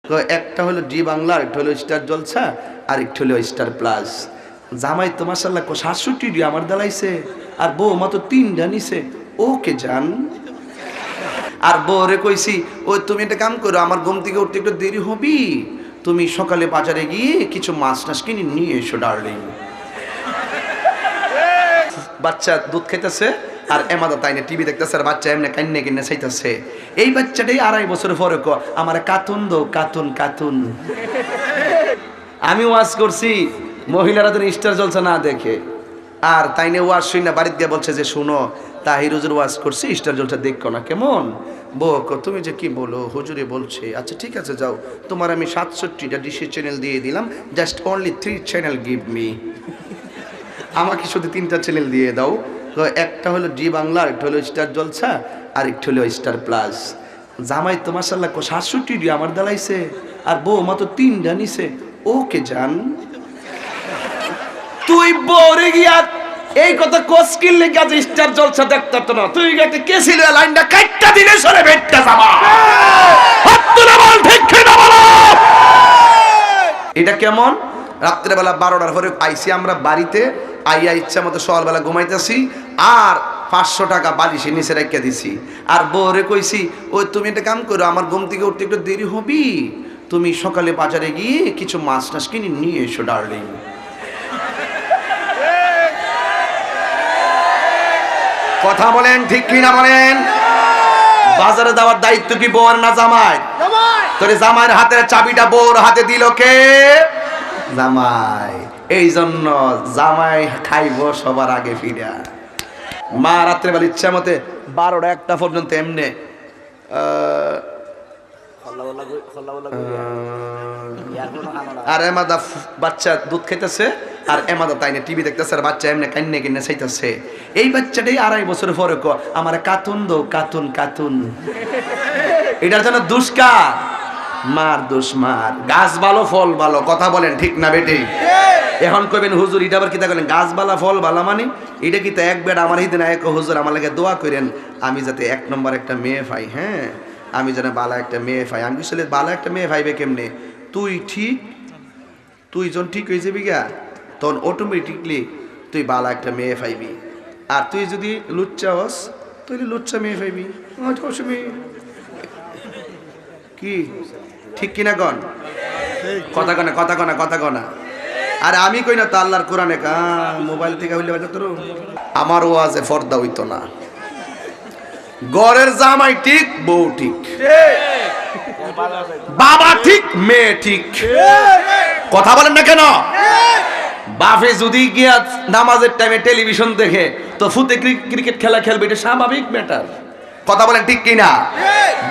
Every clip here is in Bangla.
তো একটা হলো জি বাংলা, একটা হলো স্টার জলসা, আর একটা হলো স্টার প্লাস। জামাই তো মাশাআল্লাহ 67 আমার দালাইছে, আর বউ মাত্র 3টা নিছে। ওকে জান। আর বউরে কইছি, ওই তুমি একটা কাম করো, আমার ঘুম থেকে উঠতে একটু দেরি হবি, তুমি সকালে বাজারে গিয়ে কিছু মাছ টাছ কিনে নিয়ে এসো ডার্লিং। বাচ্চা দুধ খাইতেছে আর এমাদা তাই না টিভি দেখতেছে, আর বাচ্চা এমনি কান্নে কিনে চাইতেছে। এই বাচ্চাটাই 2.5 বছর পরে আমার কাতুন দো, কাতুন কাতুন। আমি ওয়াজ করছি, মহিলারা তো স্টার জলসা না দেখে, আর তাই নিয়ে ওয়াজ শুই না, বাড়িতে গিয়ে বলছে যে শুনো তাহির হুজুর ওয়াজ করছি, স্টার জলসা দেখো না কেমন। বউকে তুমি যে কি বলো, হুজুরে বলছে। আচ্ছা ঠিক আছে যাও, তোমার আমি 67টা ডিশের চ্যানেল দিয়ে দিলাম, just only 3 channel give me. আমাকে শুধু 3টা চ্যানেল দিয়ে দাও। তো একটা হলো জি বাংলা, একটা হলো স্টার জলসা, আর একটা হলো স্টার প্লাস। জামাই তো মাশাআল্লাহ 67 আমার দালাইছে, আর বউ মাত্র 3টা নিছে। ওকে জান। তুই বউরে গিয়া এই কথা কোস্কিল লেগে আজ স্টার জলসা দেখতাম তো না, তুই একটা কে ছিল লাইনটা কাটটা দিলে সরে বেটটা যাবা। হাতটা বল ঠিক না বলো। এটা কেমন? রাত্রেবেলা 12টার পরে আইসি আমরা বাড়িতে, আইয়া ইচ্ছা মতো সকালবেলা ঘুমাইতেছি, আর 500 টাকা বালিশে নিচে রেখে দিছি। আর বউরে কইছি, ওই তুমি একটা কাম করো, আমার ঘুম থেকে উঠতে একটু দেরি হবি, তুমি সকালে বাজারে গিয়ে কিছু মাছ টাছ কিনে নিয়ে এসো ডার্লিং। কথা বলেন ঠিক কিনা বলেন? বাজারে যাওয়ার দায়িত্ব কি বউর না জামাই? তোরে জামাইয়ের হাতের চাবিটা বউর হাতে দিল কে? জামাই। এই জন্য জামাই খাইব সবার আগে ফিরা। মা রাত্রেবেলা ইচ্ছা মতে 12টা 1টা পর্যন্ত এমনে আর এমাদা বাচ্চা দুধ খাইতেছে, আর এমাদা তাই না টিভি দেখতেছে, আর বাচ্চা এমনি কান্নে কিনে চাইতেছে। এই বাচ্চাটাই 2.5 বছর পরে আমার কাতুন দো, কাতুন কাতুন। এটার জন্য দুষ্কার মার, দোষ মার। গাছ ভালো ফল ভালো, কথা বলেন ঠিক না বেটে? এখন কইবেন হুজুর এটা আবার কি তা করেন, গাছ বালা ফল বালা মানে এটা কি তা এক বেড আমার হিদিন এক হুজুর আমার লাগে দোয়া করেন আমি যাতে 1 নম্বর একটা মেয়ে পাই। হ্যাঁ, আমি যেন বালা একটা মেয়ে পাই। আমি আসলে বালা একটা মেয়ে পাইবে কেমনে? তুই ঠিক, তুই যখন ঠিক হয়ে যাবি গা, তখন অটোমেটিকলি তুই বালা একটা মেয়ে পাইবি। আর তুই যদি লুচ্চা হস, তুই লুচ্চা মেয়ে পাইবি। কি ঠিক কিনা কন? কথা কনা, কথা কনা, কথা কনা। আর আমি কই না তো, আল্লাহর কোরআনে মোবাইল থেকে হইলে তোর আমার ওয়াজে পর্দা হইতো না। ঘরের জামাই ঠিক, বউ ঠিক, বাবা ঠিক, মেয়ে ঠিক। কথা বলেন না কেন? বাপে যদি গিয়া নামাজের টাইমে টেলিভিশন দেখে, তো ফুতে ক্রিকেট খেলা খেলবে, এটা স্বাভাবিক ম্যাটার। কথা বলেন ঠিক কিনা?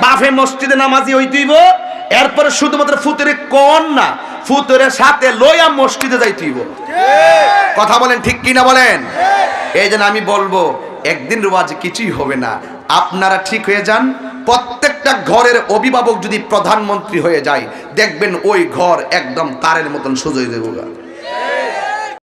বাপে মসজিদে নামাজি হইতেইব, এরপরে শুধুমাত্র ফুতের কোন না, ফুতের সাথে লইয়া মসজিদে যাইতেইব। কথা বলেন ঠিক কিনা বলেন? এই জন্য আমি বলবো, একদিন ওয়াজ কিছুই হবে না, আপনারা ঠিক হয়ে যান। প্রত্যেকটা ঘরের অভিভাবক যদি প্রধানমন্ত্রী হয়ে যায়, দেখবেন ওই ঘর একদম তারের মতন সোজা হয়ে যাবে।